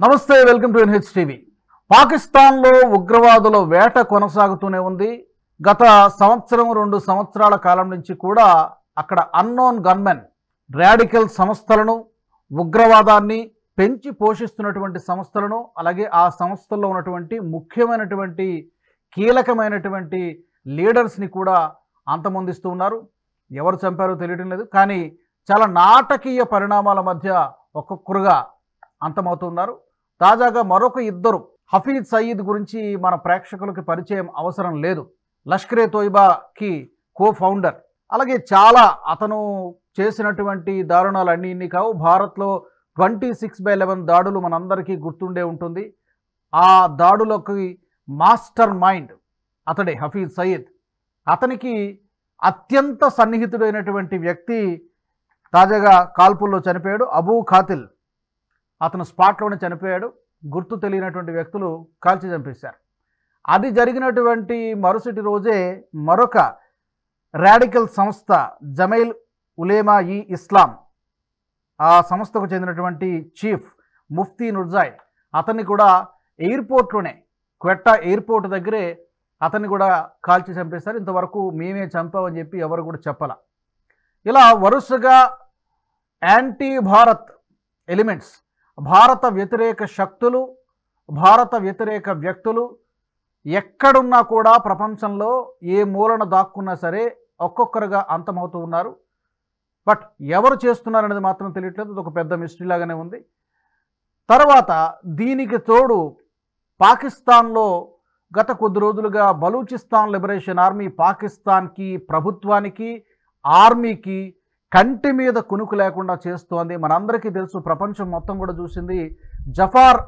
నమస్తే, welcome to NH TV. పాకిస్తాన్లో ఉగ్రవాదుల వేట కొనసాగుతూనే ఉంది. గత సంవత్సరం 2 సంవత్సరాల కాలం నుంచి కూడా అక్కడ అన్నోన్ గన్మెన్ రాడికల్ సంస్థలను, ఉగ్రవాదాన్ని పెంచి పోషిస్తున్నటువంటి సంస్థలను, అలాగే ఆ సంస్థల్లో ఉన్నటువంటి ముఖ్యమైనటువంటి కీలకమైనటువంటి లీడర్స్ని కూడా అంతమొందిస్తూ ఉన్నారు. ఎవరు చంపారో తెలియడం లేదు, కానీ చాలా నాటకీయ పరిణామాల మధ్య ఒక్కొక్కరుగా అంతమవుతున్నారు. తాజాగా మరొక ఇద్దరు, హఫీజ్ సయీద్ గురించి మన ప్రేక్షకులకి పరిచయం అవసరం లేదు. లష్కరే తోయిబాకి కో ఫౌండర్. అలాగే చాలా అతను చేసినటువంటి దారుణాలు అన్నీ ఇన్ని కావు. భారత్లో 26/11 దాడులు మనందరికీ గుర్తుండే ఉంటుంది. ఆ దాడులకి మాస్టర్ మైండ్ అతడే హఫీజ్ సయీద్. అతనికి అత్యంత సన్నిహితుడైనటువంటి వ్యక్తి తాజాగా కాల్పుల్లో చనిపోయాడు. అబూ ఖాతిల్ అతను స్పాట్లోనే చనిపోయాడు. గుర్తు తెలియనటువంటి వ్యక్తులు కాల్చి చంపేశారు. అది జరిగినటువంటి మరుసటి రోజే మరొక రాడికల్ సంస్థ జమైల్ ఉలేమా ఈ ఇస్లాం, ఆ సంస్థకు చెందినటువంటి చీఫ్ ముఫ్తీ నుర్జాయ్, అతన్ని కూడా ఎయిర్పోర్ట్లోనే, క్వెట్టా ఎయిర్పోర్ట్ దగ్గరే అతన్ని కూడా కాల్చి చంపేశారు. ఇంతవరకు మేమే చంపామని చెప్పి ఎవరు కూడా చెప్పాల. ఇలా వరుసగా యాంటీ భారత్ ఎలిమెంట్స్, భారత వ్యతిరేక శక్తులు, భారత వ్యతిరేక వ్యక్తులు ఎక్కడున్నా కూడా ప్రపంచంలో ఏ మూలన దాక్కున్నా సరే ఒక్కొక్కరుగా అంతమవుతూ ఉన్నారు. బట్ ఎవరు చేస్తున్నారనేది మాత్రం తెలియట్లేదు. ఇది ఒక పెద్ద మిస్టరీ లాగానే ఉంది. తర్వాత దీనికి తోడు పాకిస్తాన్లో గత కొద్ది రోజులుగా బలూచిస్తాన్ లిబరేషన్ ఆర్మీ పాకిస్తాన్కి, ప్రభుత్వానికి, ఆర్మీకి కంటి మీద కునుకు లేకుండా చేస్తోంది. మనందరికీ తెలుసు, ప్రపంచం మొత్తం కూడా చూసింది. జఫార్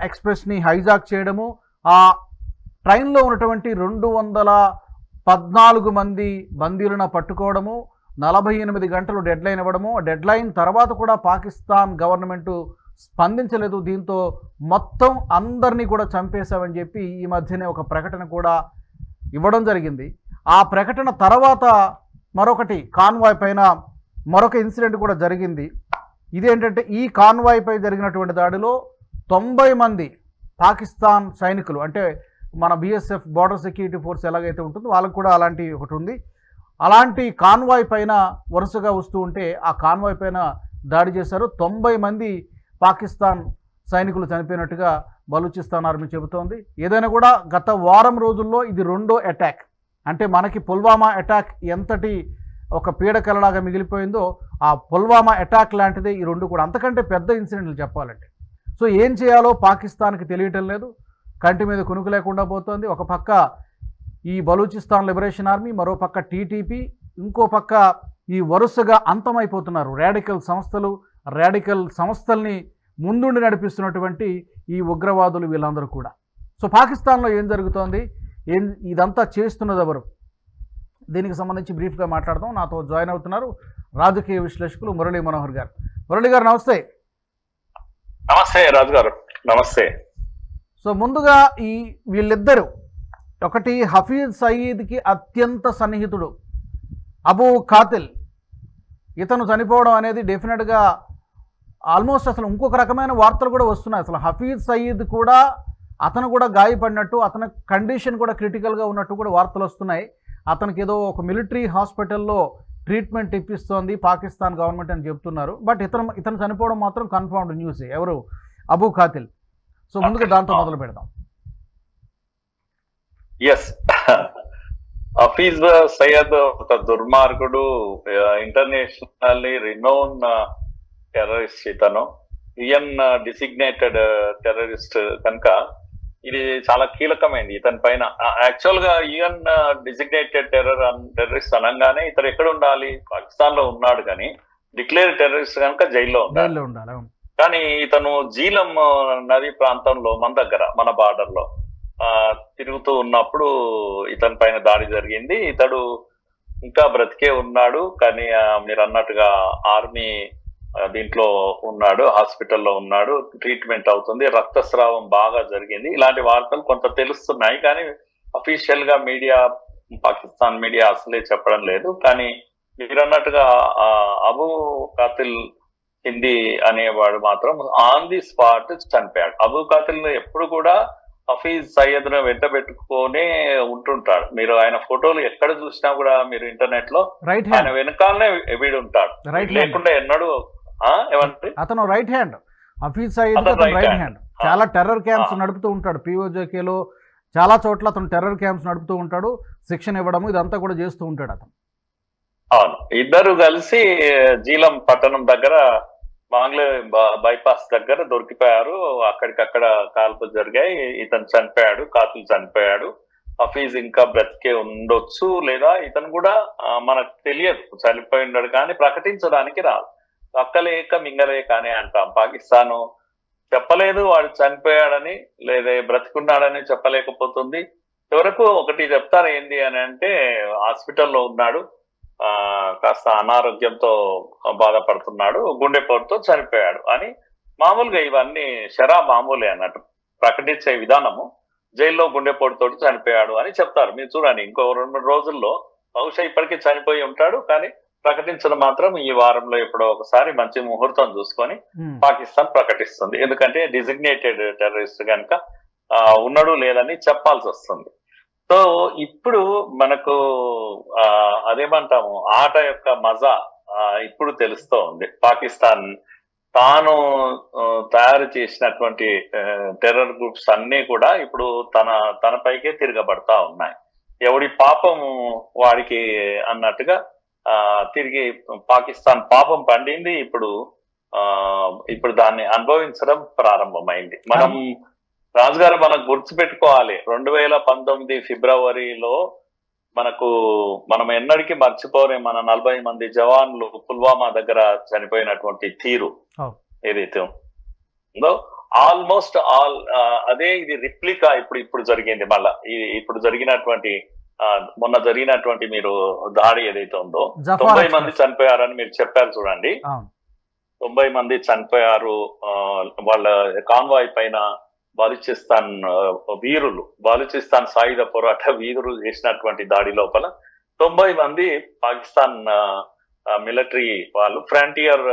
ఎక్స్ప్రెస్ని హైజాక్ చేయడము, ఆ ట్రైన్లో ఉన్నటువంటి 214 మంది బందీలను పట్టుకోవడము, 48 గంటలు డెడ్లైన్ ఇవ్వడము. డెడ్లైన్ తర్వాత కూడా పాకిస్తాన్ గవర్నమెంటు స్పందించలేదు. దీంతో మొత్తం అందరినీ కూడా చంపేశామని చెప్పి ఈ మధ్యనే ఒక ప్రకటన కూడా ఇవ్వడం జరిగింది. ఆ ప్రకటన తర్వాత మరొకటి, కాన్వాయ్ పైన మరొక ఇన్సిడెంట్ కూడా జరిగింది. ఇదేంటంటే, ఈ కాన్వాయ్ పై జరిగినటువంటి దాడిలో 90 మంది పాకిస్తాన్ సైనికులు, అంటే మన బిఎస్ఎఫ్ బార్డర్ సెక్యూరిటీ ఫోర్స్ ఎలాగైతే ఉంటుందో వాళ్ళకు కూడా అలాంటి ఒకటి ఉంది. అలాంటి కాన్వాయ్ పైన వరుసగా వస్తూ ఉంటే ఆ కాన్వాయ్ పైన దాడి చేశారు. 90 మంది పాకిస్తాన్ సైనికులు చనిపోయినట్టుగా బలూచిస్తాన్ ఆర్మీ చెబుతోంది. ఏదైనా కూడా గత వారం రోజుల్లో ఇది రెండో అటాక్. అంటే మనకి పుల్వామా అటాక్ ఎంతటి ఒక పీడకలలాగా మిగిలిపోయిందో, ఆ పుల్వామా అటాక్ లాంటిదే ఈ రెండు కూడా, అంతకంటే పెద్ద ఇన్సిడెంట్లు చెప్పాలంటే. సో ఏం చేయాలో పాకిస్తాన్కి తెలియటం లేదు, కంటి మీద కునుకు లేకుండా పోతుంది. ఒక పక్క ఈ బలూచిస్తాన్ లిబరేషన్ ఆర్మీ, మరో పక్క టీటీపీ, ఇంకో పక్క ఈ వరుసగా అంతమైపోతున్నారు రాడికల్ సంస్థలు, రాడికల్ సంస్థల్ని ముందుండి నడిపిస్తున్నటువంటి ఈ ఉగ్రవాదులు వీళ్ళందరూ కూడా. సో పాకిస్తాన్లో ఏం జరుగుతోంది, ఇదంతా చేస్తున్నది ఎవరు, దీనికి సంబంధించి బ్రీఫ్గా మాట్లాడదాం. నాతో జాయిన్ అవుతున్నారు రాజకీయ విశ్లేషకులు మురళీ మనోహర్ గారు. మురళీ గారు నమస్తే. నమస్తే రాజు గారు. నమస్తే. సో ముందుగా వీళ్ళిద్దరు, ఒకటి హఫీజ్ సయీద్కి అత్యంత సన్నిహితుడు అబూ ఖాతిల్, ఇతను చనిపోవడం అనేది డెఫినెట్గా ఆల్మోస్ట్ అసలు ఇంకొక రకమైన వార్తలు కూడా వస్తున్నాయి. అసలు హఫీజ్ సయీద్ కూడా, అతను కూడా గాయపడినట్టు, అతని కండిషన్ కూడా క్రిటికల్గా ఉన్నట్టు కూడా వార్తలు వస్తున్నాయి. అతనికి ఏదో ఒక మిలిటరీ హాస్పిటల్లో ట్రీట్మెంట్ ఇప్పిస్తోంది పాకిస్తాన్ గవర్నమెంట్ అని చెప్తున్నారు. బట్ ఇతను చనిపోవడం మాత్రం కన్ఫర్మ్డ్ న్యూస్. ఎవరు? అబూ ఖాతిల్. సో ముందుగా దాంతో మొదలు పెడదాం. ఎస్, హఫీజ్ సయ్యద్ ఒక దుర్మార్గుడు, ఇంటర్నేషనల్లీ రినోన్ టెర్రరిస్ట్. ఇతను యుఎన్ డిసిగ్నేటెడ్ టెర్రరిస్ట్ కనుక ఇది చాలా కీలకమైంది ఇతని పైన. యాక్చువల్ గా యుఎన్ డిసిగ్నేటెడ్ టెర్రరిస్ట్ అనగానే ఇతను ఎక్కడ ఉండాలి? పాకిస్తాన్ లో ఉన్నాడు, కానీ డిక్లేర్ టెర్రరిస్ట్ కనుక జైల్లో ఉండాలి. కానీ ఇతను జీలం నది ప్రాంతంలో మన దగ్గర, మన బార్డర్ లో తిరుగుతూ ఉన్నప్పుడు ఇతని పైన దాడి జరిగింది. ఇతడు ఇంకా బ్రతికే ఉన్నాడు, కానీ మీరు అన్నట్టుగా ఆర్మీ దీంట్లో ఉన్నాడు, హాస్పిటల్లో ఉన్నాడు, ట్రీట్మెంట్ అవుతుంది, రక్తస్రావం బాగా జరిగింది. ఇలాంటి వార్తలు కొంత తెలుస్తున్నాయి, కానీ అఫీషియల్ గా మీడియా, పాకిస్తాన్ మీడియా అసలే చెప్పడం లేదు. కానీ మీరు అన్నట్టుగా అబూ ఖాతిల్ హిందీ అనేవాడు మాత్రం ఆన్ ది స్పాట్ చనిపోయాడు. అబూ ఖాతిల్ ఎప్పుడు కూడా హఫీజ్ సయ్యద్ ను వెంట పెట్టుకునే ఉంటుంటాడు. మీరు ఆయన ఫోటోలు ఎక్కడ చూసినా కూడా మీరు ఇంటర్నెట్ లో రైట్ ఆయన హ్యాండ్, వెనకాలనే వీడు ఉంటాడు. రైట్ లేకుండా ఎన్నడూ ఏమంటే అతను రైట్ హ్యాండ్, హఫీజ్ సయీద్ అతను అతను right రైట్ hand. హ్యాండ్. చాలా టెర్రర్ క్యాంప్స్ నడుపుతూ ఉంటాడు. పిఓజేకేలో చాలా చోట్ల అతను టెర్రర్ క్యాంప్స్ నడుపుతూ ఉంటాడు, శిక్షణ ఇవ్వడము ఇదంతా కూడా చేస్తూ ఉంటాడు అతను. అవును, ఇద్దరు కలిసి జీలం పట్టణం దగ్గర బాంగ్లా బైపాస్ దగ్గర దొరికిపోయారు. అక్కడికక్కడ కాల్పులు జరిగాయి. ఇతను చనిపోయాడు, కాతులు చనిపోయాడు. హఫీజ్ ఇంకా బ్రతికే ఉండొచ్చు, లేదా ఇతను కూడా మనకు తెలియదు, చనిపోయి ఉండడు. కానీ ప్రకటించడానికి రాదు. అక్కలేక మింగలేక అని అంటాం. పాకిస్తాను చెప్పలేదు వాడు చనిపోయాడని, లేదా బ్రతికున్నాడని చెప్పలేకపోతుంది. చివరకు ఒకటి చెప్తారు, ఏంటి అని అంటే హాస్పిటల్లో ఉన్నాడు, కాస్త అనారోగ్యంతో బాధపడుతున్నాడు, గుండెపోటుతో చనిపోయాడు అని. మామూలుగా ఇవన్నీ మామూలే అన్నట్టు ప్రకటించే విధానము. జైల్లో గుండెపోటుతో చనిపోయాడు అని చెప్తారు. మీరు చూడండి, ఇంకో 2-3 రోజుల్లో బహుశా ఇప్పటికీ చనిపోయి ఉంటాడు. కానీ ప్రకటించడం మాత్రం ఈ వారంలో ఎప్పుడో ఒకసారి మంచి ముహూర్తం చూసుకొని పాకిస్తాన్ ప్రకటిస్తుంది. ఎందుకంటే డిజిగ్నేటెడ్ టెర్రరిస్ట్ కనుక ఉన్నాడు లేదని చెప్పాల్సి వస్తుంది. సో ఇప్పుడు మనకు అదేమంటాము, ఆట యొక్క మజా ఇప్పుడు తెలుస్తూ ఉంది. పాకిస్తాన్ తాను తయారు చేసినటువంటి టెర్రర్ గ్రూప్స్ అన్ని కూడా ఇప్పుడు తనపైకే తిరగబడతా ఉన్నాయి. ఎవడి పాపం వాడికి అన్నట్టుగా తిరిగి పాకిస్తాన్ పాపం పండింది. ఇప్పుడు దాన్ని అనుభవించడం ప్రారంభమైంది. రాజు గారు మనకు గుర్తుపెట్టుకోవాలి, 2019 ఫిబ్రవరిలో మనం ఎన్నటికీ మర్చిపోలే మన 40 మంది జవాన్లు పుల్వామా దగ్గర చనిపోయినటువంటి తీరు ఏదైతే ఉందో, ఆల్మోస్ట్ అదే ఇది రిప్లికా ఇప్పుడు జరిగింది. మళ్ళా ఇప్పుడు జరిగినటువంటి మొన్న జరిగినటువంటి మీరు దాడి ఏదైతే ఉందో 90 మంది చనిపోయారని మీరు చెప్పారు చూడండి. 90 మంది చనిపోయారు. వాళ్ళ కాన్వాయ్ పైన బాలూచిస్తాన్ సాయుధ పోరాట వీరులు చేసినటువంటి దాడి లోపల 90 మంది పాకిస్తాన్ మిలిటరీ వాళ్ళు, ఫ్రంటియర్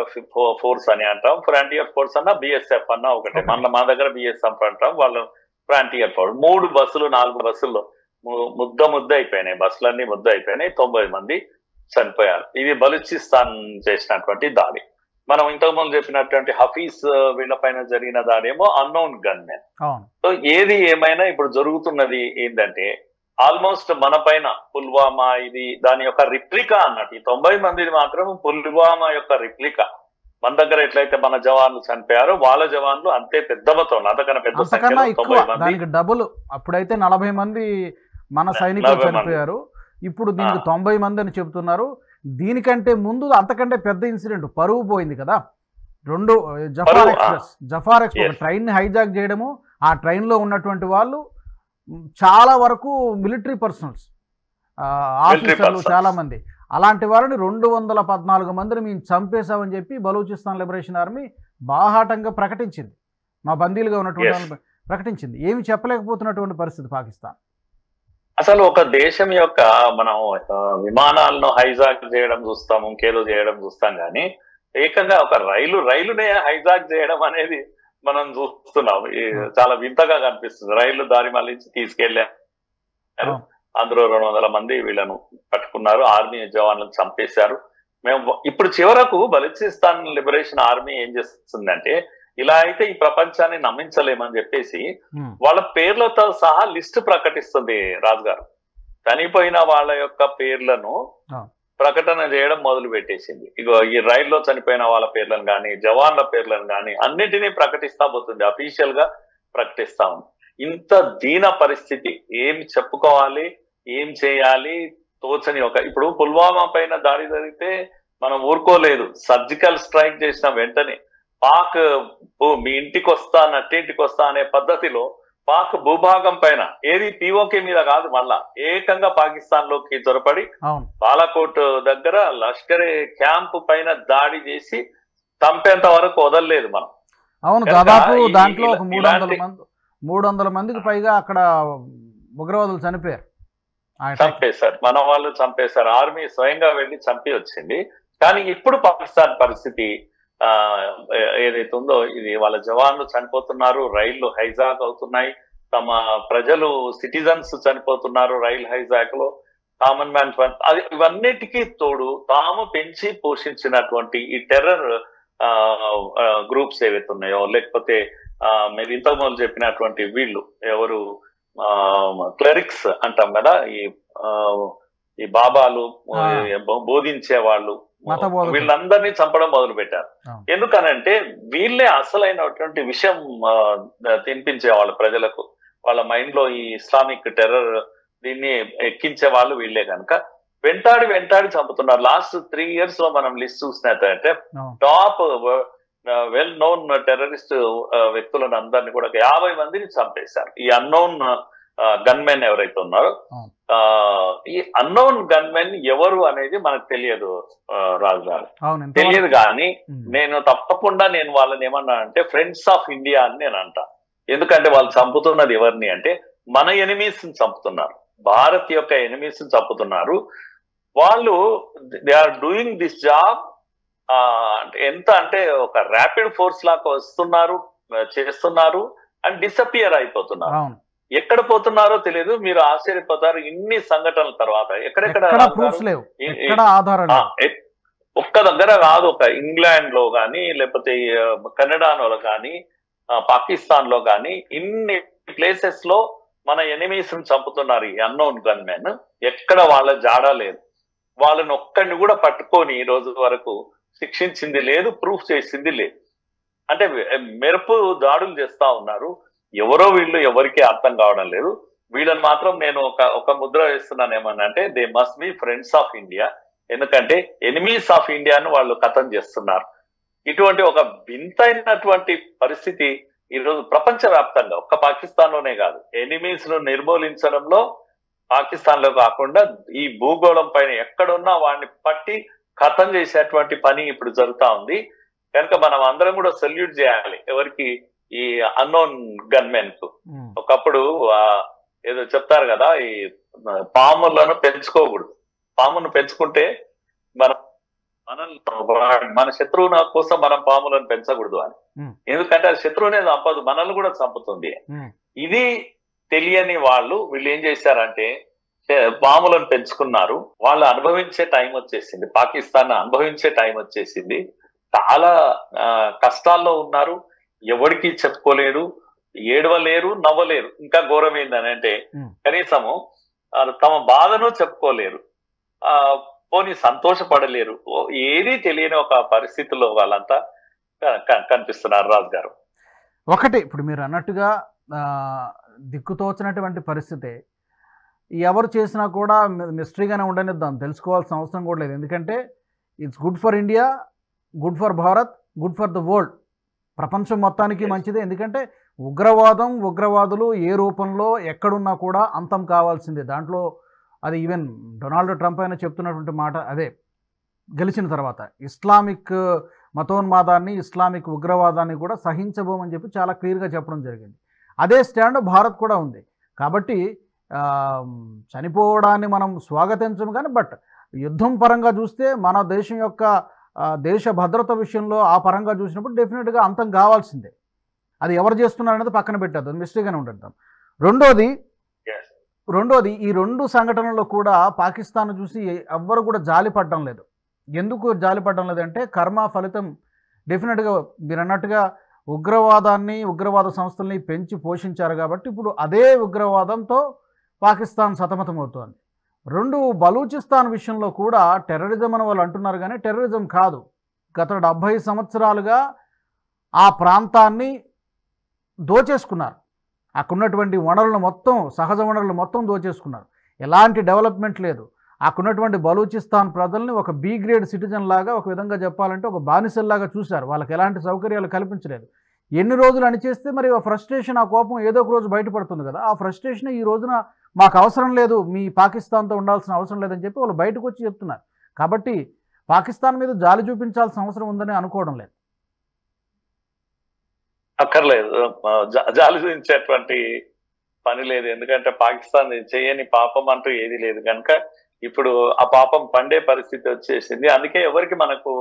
ఫోర్స్ అని అంటాం. ఫ్రంటియర్ ఫోర్స్ అన్నా బిఎస్ఎఫ్ అన్నా ఒకటే. మా దగ్గర బిఎస్ఎఫ్ అంటాం, వాళ్ళు ఫ్రంటియర్ ఫోర్స్. 3 బస్సులు 4 బస్సుల్లో ముద్ద అయిపోయినాయి, బస్సులన్నీ ముద్ద అయిపోయినాయి. 90 మంది చనిపోయారు. ఇది బలూచిస్తాన్ చేసినటువంటి దాడి. మనం ఇంతకుముందు చెప్పినటువంటి హఫీజ్ వీళ్ళపైన జరిగిన దాడి ఏమో అన్నోన్ గన్మెన్. సో ఏది ఏమైనా ఇప్పుడు జరుగుతున్నది ఏంటంటే ఆల్మోస్ట్ మన పైన పుల్వామా ఇది దాని యొక్క రిప్లికా అన్నట్టు. ఈ 90 మందిది మాత్రం పుల్వామా యొక్క రిప్లికా. మన దగ్గర ఎట్లయితే మన జవాన్లు చనిపోయారో వాళ్ళ జవాన్లు అంతే పెద్ద మొత్తం, అంతకన్నా పెద్ద సంఖ్యలో 90 మంది. డబుల్. అప్పుడైతే 40 మంది మన సైనికులు చనిపోయారు, ఇప్పుడు దీనికి 90 మంది అని చెబుతున్నారు. దీనికంటే ముందు అంతకంటే పెద్ద ఇన్సిడెంట్ పరువు పోయింది కదా. జఫార్ ఎక్స్ప్రెస్ ట్రైన్ ని హైజాక్ చేయడము, ఆ ట్రైన్ లో ఉన్నటువంటి వాళ్ళు చాలా వరకు మిలిటరీ పర్సనల్స్, ఆఫీసర్లు చాలా మంది. అలాంటి వారిని 214 మందిని మేము చంపేశామని చెప్పి బలూచిస్తాన్ లిబరేషన్ ఆర్మీ బాహాటంగా ప్రకటించింది. మా బందీలుగా ఉన్నటువంటి ప్రకటించింది. ఏమి చెప్పలేకపోతున్నటువంటి పరిస్థితి పాకిస్తాన్. అసలు ఒక దేశం యొక్క మనం విమానాలను హైజాక్ చేయడం చూస్తాము, ఇంకేదో చేయడం చూస్తాం, కానీ ఏకంగా ఒక రైలునే హైజాక్ చేయడం అనేది మనం చూస్తున్నాం. చాలా వింతగా కనిపిస్తుంది. రైలు దారి మళ్ళించి తీసుకెళ్లారు, అందులో 200 మంది వీళ్ళను పట్టుకున్నారు, ఆర్మీ జవాన్లను చంపేశారు. ఇప్పుడు చివరకు బలూచిస్తాన్ లిబరేషన్ ఆర్మీ ఏం చేస్తుందంటే, ఇలా అయితే ఈ ప్రపంచాన్ని నమ్మించలేమని చెప్పేసి వాళ్ళ పేర్లతో సహా లిస్ట్ ప్రకటిస్తుంది. రాజు గారు, చనిపోయిన వాళ్ళ యొక్క పేర్లను ప్రకటన చేయడం మొదలు పెట్టేసింది. ఇగో ఈ రైల్లో చనిపోయిన వాళ్ళ పేర్లను కానీ, జవాన్ల పేర్లను కానీ అన్నిటినీ ప్రకటిస్తా పోతుంది, అఫీషియల్ గా ప్రకటిస్తా ఉంది. ఇంత దీన పరిస్థితి, ఏం చెప్పుకోవాలి, ఏం చేయాలి తోచని ఇప్పుడు పుల్వామా పైన దాడి జరిగితే మనం ఊరుకోలేదు. సర్జికల్ స్ట్రైక్ చేసిన వెంటనే పాక్ మీ ఇంటికి వస్తా, నట్టింటికి వస్తా అనే పద్ధతిలో పాక్ భూభాగం పైన, ఏది పిఓకే మీద కాదు, మళ్ళా ఏకంగా పాకిస్తాన్ లోకి చొరపడి బాలాకోట్ దగ్గర లష్కరే క్యాంప్ పైన దాడి చేసి చంపేంత వరకు వదలలేదు మనం. అవును, దాదాపు దాంట్లో ఒక 300 మందికి పైగా అక్కడ ఉగ్రవాదులు చంపేశారు, మన వాళ్ళు చంపేశారు. ఆర్మీ స్వయంగా వెళ్ళి చంపి వచ్చింది. కానీ ఇప్పుడు పాకిస్తాన్ పరిస్థితి ఏదైతే ఉందో ఇది వాళ్ళ జవాన్లు చనిపోతున్నారు, రైళ్లు హైజాక్ అవుతున్నాయి, తమ ప్రజలు సిటిజన్స్ చనిపోతున్నారు రైల్ హైజాక్ లో, కామన్ మ్యాన్ అది ఇవన్నిటికీ తోడు తాము పెంచి పోషించినటువంటి ఈ టెర్రర్ గ్రూప్స్ ఏవైతే ఉన్నాయో, లేకపోతే మీరు ఇంతకు ముందు చెప్పినటువంటి వీళ్ళు ఎవరు క్లరిక్స్ అంటాం కదా, ఈ బాబాలు బోధించే వాళ్ళు, వీళ్ళందరినీ చంపడం మొదలు పెట్టారు. ఎందుకనంటే వీళ్ళే అసలైనటువంటి విషయం తినిపించే వాళ్ళు ప్రజలకు, వాళ్ళ మైండ్ లో ఈ ఇస్లామిక్ టెర్రర్ దీన్ని ఎక్కించే వాళ్ళు వీళ్ళే కనుక వెంటాడి చంపుతున్నారు. లాస్ట్ 3 years లో మనం లిస్ట్ చూసినట్లయితే టాప్ వెల్ నోన్ టెర్రరిస్ట్ వ్యక్తులను అందరినీ కూడా 50 మందిని చంపేశారు. ఈ అన్నోన్ గన్మెన్ ఎవరైతే ఉన్నారో, ఈ అన్నోన్ గన్మెన్ ఎవరు అనేది మనకు తెలియదు రాజు గారు, తెలియదు. కానీ నేను తప్పకుండా వాళ్ళని ఏమన్నా అంటే ఫ్రెండ్స్ ఆఫ్ ఇండియా అని నేను అంటా. ఎందుకంటే వాళ్ళు చంపుతున్నది ఎవరిని అంటే మన ఎనిమీస్ ని చంపుతున్నారు, భారత్ యొక్క ఎనిమీస్ ని చంపుతున్నారు. వాళ్ళు they are doing this job ఎంత అంటే ఒక ర్యాపిడ్ ఫోర్స్ లాగా వస్తున్నారు, చేస్తున్నారు అండ్ డిసపియర్ అయిపోతున్నారు. ఎక్కడ పోతున్నారో తెలియదు. మీరు ఆశ్చర్యపోతారు ఇన్ని సంఘటనల తర్వాత. ఎక్కడెక్కడ ఒక్క దగ్గర కాదు, ఒక ఇంగ్లాండ్ లో కానీ, లేకపోతే కెనడాలో కానీ, పాకిస్తాన్ లో కానీ, ఇన్ని ప్లేసెస్ లో మన ఎనిమీస్ ని చంపుతున్నారు ఈ అన్నోన్ గన్మెన్. ఎక్కడ వాళ్ళ జాడా లేదు. వాళ్ళని ఒక్కడిని కూడా పట్టుకొని ఈ రోజు వరకు శిక్షించింది లేదు, ప్రూఫ్ చేసింది లేదు. అంటే మెరుపు దాడులు చేస్తా ఉన్నారు. ఎవరో వీళ్ళు ఎవరికి అర్థం కావడం లేదు. వీళ్ళని మాత్రం నేను ఒక ముద్ర వేస్తున్నాను ఏమన్నా అంటే they must be friends of India. ఎందుకంటే ఎనిమీస్ ఆఫ్ ఇండియాను వాళ్ళు కథం చేస్తున్నారు. ఇటువంటి ఒక వింతైనటువంటి పరిస్థితి ఈరోజు ప్రపంచ వ్యాప్తంగా, ఒక్క పాకిస్తాన్ లోనే కాదు, ఎనిమీస్ ను నిర్మూలించడంలో పాకిస్తాన్ లో కాకుండా ఈ భూగోళం పైన ఎక్కడున్నా వాడిని పట్టి కథం చేసేటువంటి పని ఇప్పుడు జరుగుతా ఉంది. కనుక మనం అందరం కూడా సెల్యూట్ చేయాలి ఎవరికి, ఈ అన్నోన్ గన్మెన్ కు. ఒకప్పుడు ఏదో చెప్తారు కదా, ఈ పాములను పెంచుకోకూడదు, పామును పెంచుకుంటే మన శత్రువుల కోసం మనం పాములను పెంచకూడదు అని. ఎందుకంటే అది శత్రువునే చంపదు, మనల్ని కూడా చంపుతుంది. ఇది తెలియని వీళ్ళు ఏం చేశారంటే పాములను పెంచుకున్నారు. వాళ్ళు అనుభవించే టైం వచ్చేసింది, పాకిస్తాన్ అనుభవించే టైం వచ్చేసింది. చాలా కష్టాల్లో ఉన్నారు, ఎవరికి చెప్పుకోలేరు, ఏడవలేరు, నవ్వలేరు. ఇంకా ఘోరం ఏంటంటే కనీసము తమ బాధను చెప్పుకోలేరు, పోనీ సంతోషపడలేరు. ఏది తెలియని ఒక పరిస్థితిలో వాళ్ళంతా కనిపిస్తున్నారు రాజు గారు. ఒకటి ఇప్పుడు మీరు అన్నట్టుగా దిక్కుతోచినటువంటి పరిస్థితి. ఎవరు చేసినా కూడా మిస్టరీగానే ఉండనిద్దాం, తెలుసుకోవాల్సిన అవసరం కూడా లేదు. ఎందుకంటే it's good for India, good for Bharat, good for the world. ప్రపంచం మొత్తానికి మంచిదే. ఎందుకంటే ఉగ్రవాదులు ఏ రూపంలో ఎక్కడున్నా కూడా అంతం కావాల్సిందే. దాంట్లో అది ఈవెన్ డొనాల్డ్ ట్రంప్ అయినా చెప్తున్నటువంటి మాట అదే. గెలిచిన తర్వాత ఇస్లామిక్ మతోన్మాదాన్ని, ఇస్లామిక్ ఉగ్రవాదాన్ని కూడా సహించబోమని చెప్పి చాలా క్లియర్గా చెప్పడం జరిగింది. అదే స్టాండ్ భారత్ కూడా ఉంది. కాబట్టి చనిపోవడాన్ని మనం స్వాగతించము. కానీ బట్ యుద్ధం పరంగా చూస్తే మన దేశం యొక్క దేశ భద్రత విషయంలో ఆ పరంగా చూసినప్పుడు డెఫినెట్గా అంతం కావాల్సిందే. అది ఎవరు చేస్తున్నారనేది పక్కన పెట్టద్దు, మిస్టేక్గానే ఉండేద్దాం. రెండోది ఈ 2 సంఘటనల్లో కూడా పాకిస్తాన్ చూసి ఎవ్వరు కూడా జాలి పడడం లేదు. ఎందుకు జాలి పడడం లేదంటే కర్మ ఫలితం డెఫినెట్గా మీరు అన్నట్టుగా ఉగ్రవాదాన్ని, ఉగ్రవాద సంస్థల్ని పెంచి పోషించారు. కాబట్టి ఇప్పుడు అదే ఉగ్రవాదంతో పాకిస్తాన్ సతమతమవుతోంది. 2 బలూచిస్తాన్ విషయంలో కూడా టెర్రరిజం అని వాళ్ళు అంటున్నారు, కానీ టెర్రరిజం కాదు. గత 70 సంవత్సరాలుగా ఆ ప్రాంతాన్ని దోచేసుకున్నారు. అక్కడున్నటువంటి వనరులను మొత్తం, సహజ వనరులు మొత్తం దోచేసుకున్నారు. ఎలాంటి డెవలప్మెంట్ లేదు. అక్కడున్నటువంటి బలూచిస్తాన్ ప్రజల్ని ఒక బి గ్రేడ్ సిటిజన్ లాగా, ఒక విధంగా చెప్పాలంటే ఒక బానిసల్లాగా చూశారు. వాళ్ళకి ఎలాంటి సౌకర్యాలు కల్పించలేదు. ఎన్ని రోజులు అణిచేస్తే మరి ఆ ఫ్రస్ట్రేషన్, ఆ కోపం ఏదో ఒక రోజు బయటపడుతుంది కదా. ఆ ఫ్రస్ట్రేషన్ ఈ రోజున మాకు అవసరం లేదు, మీ పాకిస్తాన్తో ఉండాల్సిన అవసరం లేదని చెప్పి వాళ్ళు బయటకు వచ్చి చెప్తున్నారు. కాబట్టి పాకిస్తాన్ మీద జాలి చూపించాల్సిన అవసరం ఉందని అనుకోవడం లేదు. అక్కర్లేదు, జాలి చూపించేటువంటి పని లేదు. ఎందుకంటే పాకిస్తాన్ చేయని పాపం అంటూ ఏది లేదు కనుక ఇప్పుడు ఆ పాపం పండే పరిస్థితి వచ్చేసింది. అందుకే ఎవరికి మనకు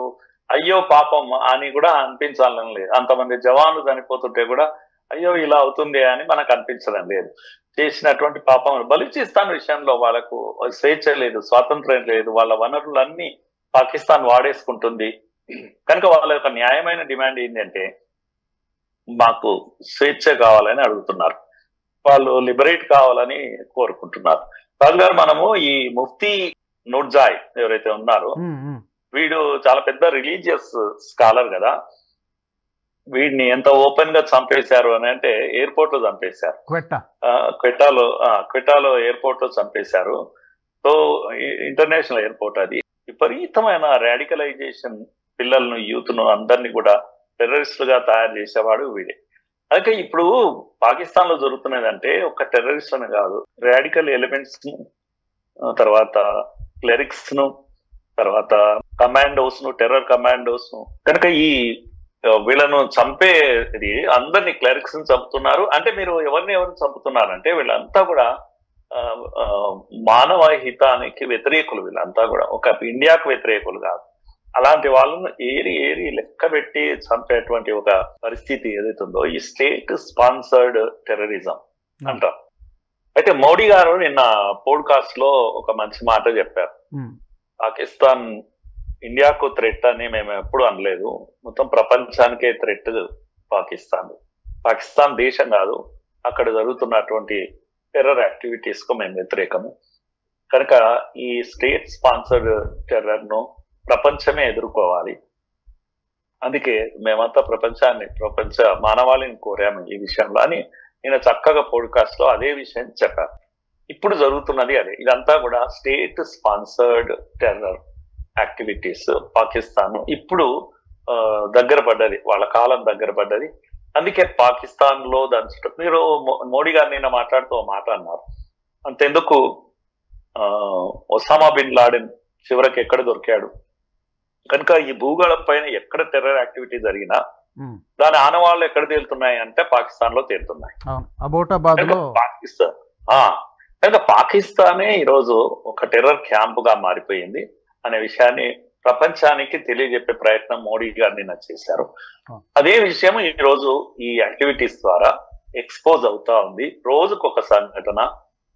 అయ్యో పాపం అని కూడా అనిపించాలని లేదు. అంతమంది జవాన్లు చనిపోతుంటే కూడా అయ్యో ఇలా అవుతుంది అని మనకు అనిపించడం లేదు. చేసినటువంటి పాపం బలూచిస్తాన్ విషయంలో వాళ్ళకు స్వేచ్ఛ లేదు, స్వాతంత్రం లేదు, వాళ్ళ వనరులన్నీ పాకిస్తాన్ వాడేసుకుంటుంది. కనుక వాళ్ళ యొక్క న్యాయమైన డిమాండ్ ఏంటంటే మాకు స్వేచ్ఛ కావాలని అడుగుతున్నారు, వాళ్ళు లిబరేట్ కావాలని కోరుకుంటున్నారు. రాజు గారు, మనము ఈ ముఫ్తీ నూర్జాయ్ ఎవరైతే ఉన్నారో వీడు చాలా పెద్ద రిలీజియస్ స్కాలర్ కదా, వీడిని ఎంత ఓపెన్ గా చంపేశారు అని అంటే ఎయిర్పోర్ట్ లో చంపేశారు. క్వెటాలో ఎయిర్పోర్ట్ లో చంపేశారు. సో ఇంటర్నేషనల్ ఎయిర్పోర్ట్ అది. విపరీతమైన రాడికలైజేషన్, పిల్లలను యూత్ ను అందరినీ కూడా టెర్రరిస్టులుగా తయారు చేసేవాడు వీడే. అయితే ఇప్పుడు పాకిస్తాన్ లో జరుగుతున్నదంటే ఒక టెర్రరిస్ట్ అని కాదు, రాడికల్ ఎలిమెంట్స్ ను, తర్వాత క్లెరిక్స్ ను, తర్వాత కమాండోస్ ను, టెర్రర్ కమాండోస్ ను. కనుక ఈ వీళ్ళను చంపేది అందరినీ క్లెరిక్స్ ను చంపుతున్నారు. అంటే మీరు ఎవరిని చంపుతున్నారంటే వీళ్ళంతా కూడా మానవ హితానికి వ్యతిరేకులు. వీళ్ళంతా కూడా ఒక ఇండియాకు వ్యతిరేకులు కాదు. అలాంటి వాళ్ళను ఏరి లెక్క పెట్టి చంపేటువంటి ఒక పరిస్థితి ఏదైతుందో ఈ స్టేట్ స్పాన్సర్డ్ టెర్రరిజం అంటారు. అయితే మోడీ గారు నిన్న పోడ్కాస్ట్ లో ఒక మంచి మాట చెప్పారు. పాకిస్తాన్ ఇండియాకు థ్రెట్ అని మేము ఎప్పుడు అనలేదు, మొత్తం ప్రపంచానికే థ్రెట్ పాకిస్తాన్. పాకిస్తాన్ దేశం కాదు, అక్కడ జరుగుతున్నటువంటి టెర్రర్ యాక్టివిటీస్ కు మేము వ్యతిరేకము. కనుక ఈ స్టేట్ స్పాన్సర్డ్ టెర్రర్ ను ప్రపంచమే ఎదుర్కోవాలి. అందుకే మేమంతా ప్రపంచ మానవాళిని కోరాము ఈ విషయంలో అని నేను చక్కగా పోడ్కాస్ట్ లో అదే విషయం చెప్పాను. ఇప్పుడు జరుగుతున్నది అదే. ఇదంతా కూడా state sponsored terror activities. Pakistan ఇప్పుడు దగ్గర పడ్డది, వాళ్ళ కాలం దగ్గర పడ్డది. అందుకే పాకిస్తాన్ లో దాని మీరు మోడీ గారు నిన్న మాట్లాడుతూ మాట అన్నారు, అంతెందుకు ఒసామా బిన్ లాడెన్ చివరికి ఎక్కడ దొరికాడు. కనుక ఈ భూగోళం పైన ఎక్కడ టెర్రర్ యాక్టివిటీ జరిగినా దాని ఆనవాళ్ళు ఎక్కడ తేలుతున్నాయి అంటే పాకిస్తాన్ లో తేలుతున్నాయి. కనుక పాకిస్తానే ఈరోజు ఒక టెర్రర్ క్యాంప్ గా మారిపోయింది అనే విషయాన్ని ప్రపంచానికి తెలియజెప్పే ప్రయత్నం మోడీ గారు నిన్న చేశారు. అదే విషయం ఈ రోజు ఈ యాక్టివిటీస్ ద్వారా ఎక్స్పోజ్ అవుతా ఉంది. రోజుకొక సంఘటన,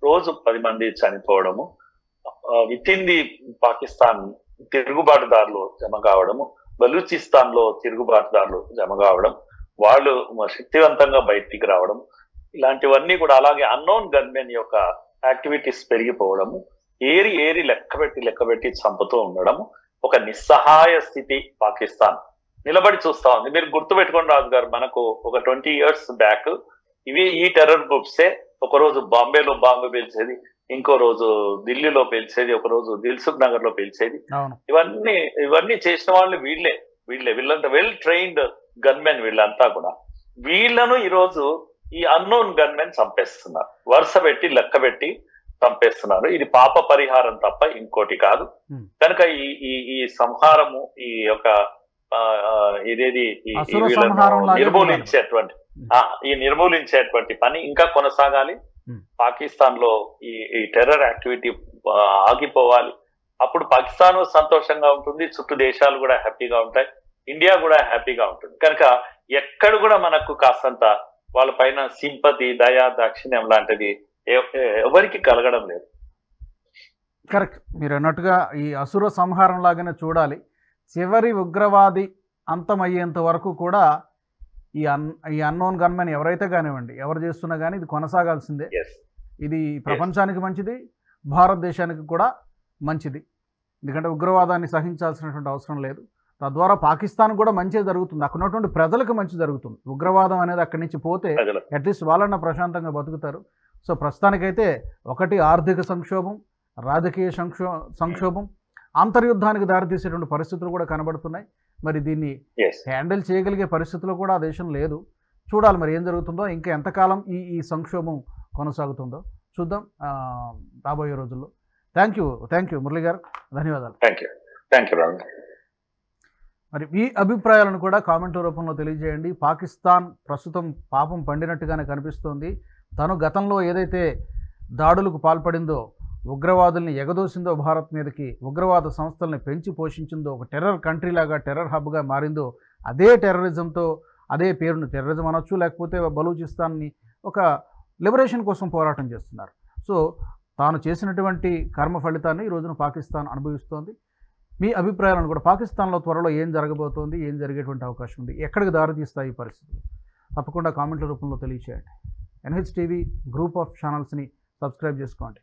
రోజు 10 మంది చనిపోవడము, విత్ ఇన్ ది పాకిస్తాన్ తిరుగుబాటుదారులు జమ కావడము, బలూచిస్తాన్ లో తిరుగుబాటుదారులు జమ కావడం, వాళ్ళు శక్తివంతంగా బయటికి రావడం, ఇలాంటివన్నీ కూడా. అలాగే అన్నోన్ గన్మెన్ యొక్క యాక్టివిటీస్ పెరిగిపోవడము, ఏరి లెక్కబెట్టి చంపుతూ ఉండడము, ఒక నిస్సహాయ స్థితి పాకిస్తాన్ నిలబడి చూస్తా ఉంది. మీరు గుర్తు పెట్టుకోండి రాజు గారు, మనకు ఒక 20 years బ్యాక్ ఈ టెర్రర్ గ్రూప్సే ఒకరోజు బాంబేలో బాంబు పేల్చేది, ఇంకో రోజు ఢిల్లీలో పేల్చేది, ఒక రోజు దిల్సుఖ్ నగర్ లో పేల్చేది. ఇవన్నీ చేసిన వాళ్ళు వీళ్ళంతా వెల్ ట్రైన్డ్ గన్మెన్. వీళ్ళంతా కూడా వీళ్ళను ఈరోజు ఈ అన్నోన్ గన్మెన్ చంపేస్తున్నారు, వరుస పెట్టి లెక్కబెట్టి చంపేస్తున్నారు. ఇది పాప పరిహారం తప్ప ఇంకోటి కాదు. కనుక ఈ సంహారము, ఈ యొక్క ఇదేది నిర్మూలించేటువంటి పని ఇంకా కొనసాగాలి. పాకిస్తాన్ లో ఈ టెర్రర్ యాక్టివిటీ ఆగిపోవాలి. అప్పుడు పాకిస్తాన్ సంతోషంగా ఉంటుంది, చుట్టూ దేశాలు కూడా హ్యాపీగా ఉంటాయి, ఇండియా కూడా హ్యాపీగా ఉంటుంది. కనుక ఎక్కడ కూడా మనకు కాస్తంత వాళ్ళ పైన సింపతి, దయా, దాక్షిణ్యం లాంటిది ఎవరికి కలగడం లేదు. కరెక్ట్, మీరు అన్నట్టుగా ఈ అసుర సంహారం లాగానే చూడాలి. చివరి ఉగ్రవాది అంతమయ్యేంత వరకు కూడా ఈ అన్నోన్ గన్మెన్ ఎవరైతే కానివ్వండి, ఎవరు చేస్తున్నా కానీ ఇది కొనసాగాల్సిందే. ఇది ప్రపంచానికి మంచిది, భారతదేశానికి కూడా మంచిది. ఎందుకంటే ఉగ్రవాదాన్ని సహించాల్సినటువంటి అవసరం లేదు. తద్వారా పాకిస్తాన్ కూడా మంచి జరుగుతుంది, అక్కడ ఉన్నటువంటి ప్రజలకు మంచి జరుగుతుంది. ఉగ్రవాదం అనేది అక్కడి నుంచి పోతే అట్లీస్ట్ వాళ్ళన్న ప్రశాంతంగా బతుకుతారు. సో ప్రస్తుతానికైతే ఒకటి ఆర్థిక సంక్షోభం, రాజకీయ సంక్షోభం, అంతర్యుద్ధానికి దారితీసేటువంటి పరిస్థితులు కూడా కనబడుతున్నాయి. మరి దీన్ని హ్యాండిల్ చేయగలిగే పరిస్థితులు కూడా ఆ దేశం లేదు. చూడాలి మరి ఏం జరుగుతుందో, ఇంకా ఎంతకాలం ఈ సంక్షోభం కొనసాగుతుందో చూద్దాం రాబోయే రోజుల్లో. థ్యాంక్ యూ మురళి గారు, ధన్యవాదాలు. మరి మీ అభిప్రాయాలను కూడా కామెంట్ రూపంలో తెలియజేయండి. పాకిస్తాన్ ప్రస్తుతం పాపం పండినట్టుగానే కనిపిస్తోంది. తను గతంలో ఏదైతే దాడులకు పాల్పడిందో ఉగ్రవాదుల్ని ఎగదోసిందో భారత్ మీదకి, ఉగ్రవాద సంస్థల్ని పెంచి పోషించిందో, ఒక టెర్రర్ కంట్రీ లాగా టెర్రర్ హబ్గా మారిందో, అదే టెర్రరిజంతో, అదే పేరును టెర్రరిజం అనొచ్చు, లేకపోతే బలూచిస్తాన్ని ఒక లిబరేషన్ కోసం పోరాటం చేస్తున్నారు. సో తాను చేసినటువంటి కర్మ ఫలితాన్ని ఈ రోజున పాకిస్తాన్ అనుభవిస్తోంది. మీ అభిప్రాయాలను కూడా, పాకిస్తాన్లో త్వరలో ఏం జరగబోతోంది, ఏం జరిగేటువంటి అవకాశం ఉంది, ఎక్కడికి దారితీస్తాయి ఈ పరిస్థితులు, తప్పకుండా కామెంట్ల రూపంలో తెలియచేయండి. NHTV గ్రూప్ ఆఫ్ ఛానల్స్ని సబ్స్క్రైబ్ చేసుకోండి.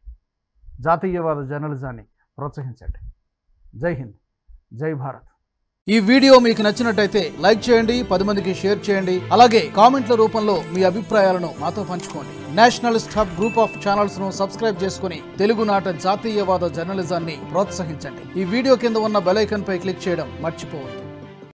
జాతీయవాద జర్నలిజాన్ని ప్రోత్సహించండి. జై హింద్, జై భారత్. ఈ వీడియో మీకు నచ్చినట్టయితే లైక్ చేయండి, 10 మందికి షేర్ చేయండి. అలాగే కామెంట్ల రూపంలో మీ అభిప్రాయాలను మాతో పంచుకోండి. Nationalist hub group of channels ను సబ్స్క్రైబ్ చేసుకుని తెలుగునాట జాతీయవాద జర్నలిజాన్ని ప్రోత్సహించండి. ఈ వీడియో కింద ఉన్న బెల్ ఐకాన్ పై క్లిక్ చేయడం మర్చిపోవద్దు.